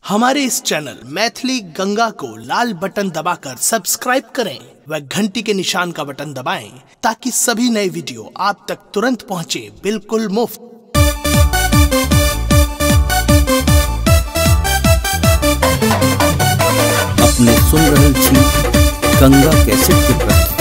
हमारे इस चैनल मैथिली गंगा को लाल बटन दबाकर सब्सक्राइब करें व घंटी के निशान का बटन दबाएं ताकि सभी नए वीडियो आप तक तुरंत पहुंचे बिल्कुल मुफ्त। अपने सुन रहल छी गंगा कैसेट के प्रस्तुति।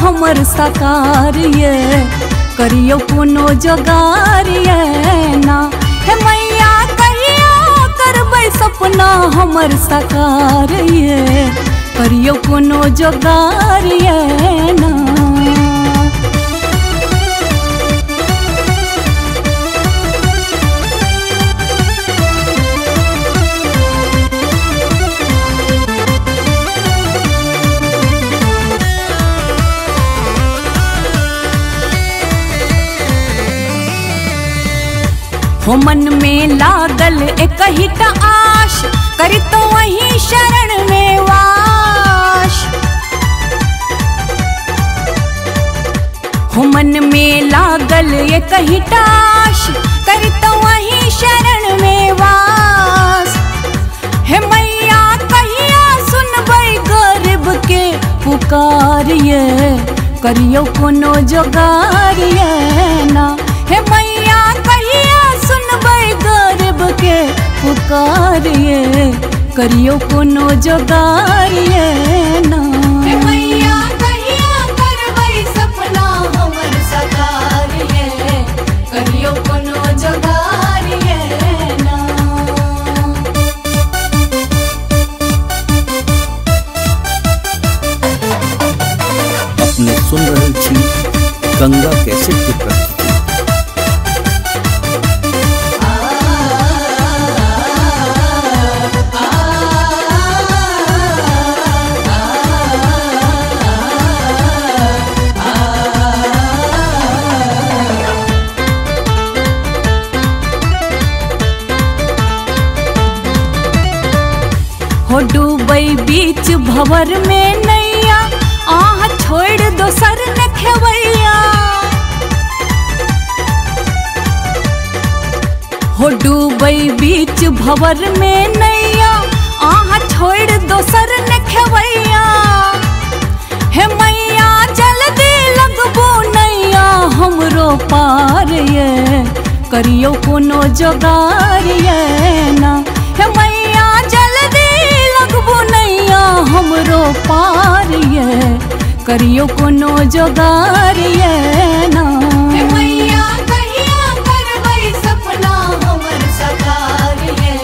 हमर साकार ये करियो कोनो जोगार ये ना हे मैया कहियो करबै सपना हमर साकार ये करियो कोनो जोगार ये ना। हो मन में लागल एक ही आश करी तो वही शरण में वास। हो मन में लागल एक ही आश करी तो वही शरण में वास। हे मैया कहिया सुनबै गरीब के पुकार ये करियो कोनो जोगार ये ना। हे मैया कहिया सुनबै गरीब के पुकार ये करियो कोनो जोगार ये ना। हे मैया कहिया करबै सपना हमर साकार ये करियो कोनो जोगार ये ना। अपने सुन रहल छी गंगा कैसेट के प्रस्तुति। हो डूबै बीच भंवर में नैया आह छोड़ दोसर न खेवैया। हो डूबै बीच भंवर में नैया आह छोड़ दोसर न खेवैया। हे मैया जल्दी लगबो नैया हमरो पार ये करियो कोनो जोगार ये ना। हे मैया जल्दी लगबो नैया हमरो पार ये करियो कोनो जोगार ये ना। हे मैया कहिया करबै सपना हमर साकार ये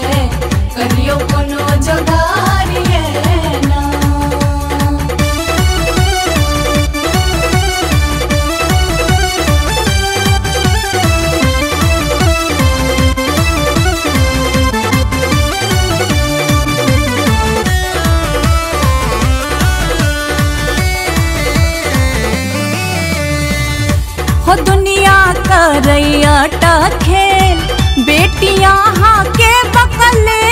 करियो कोनो जोगार ये ना। हो दुनिया करैया टा खेल बेटियां हाँ के बकले।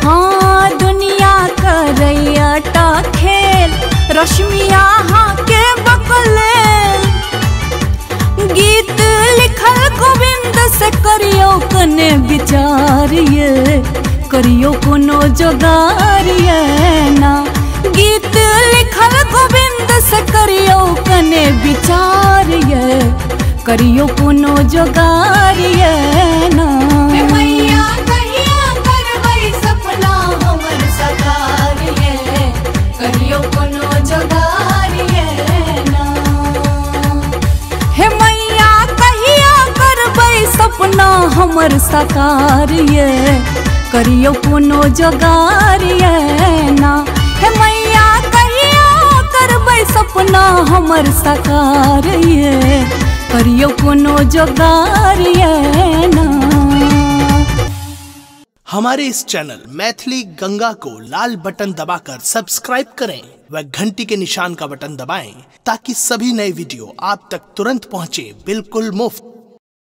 हाँ दुनिया करैया टा खेल रश्मिया हाँ के बकले। गीत लिखल गोविंद से करियो कने विचार ये करियो कोनो जोगार ये ना। गीत लिखल गोविंद से करियो कने विचार ये करियो कोनो जोगार ये ना। हे मैया कहिया करबै सपना हमर साकार ये करियो कोनो जोगार ये ना। हे मैया कहिया करबै सपना हमर साकार ये करियो कोनो जोगार ये ना। हे मैया कहिया करबै सपना हमर साकार ये करियो कोनो जोगार ये ना। हमारे इस चैनल मैथिली गंगा को लाल बटन दबाकर सब्सक्राइब करें व घंटी के निशान का बटन दबाएं ताकि सभी नए वीडियो आप तक तुरंत पहुंचे बिल्कुल मुफ्त।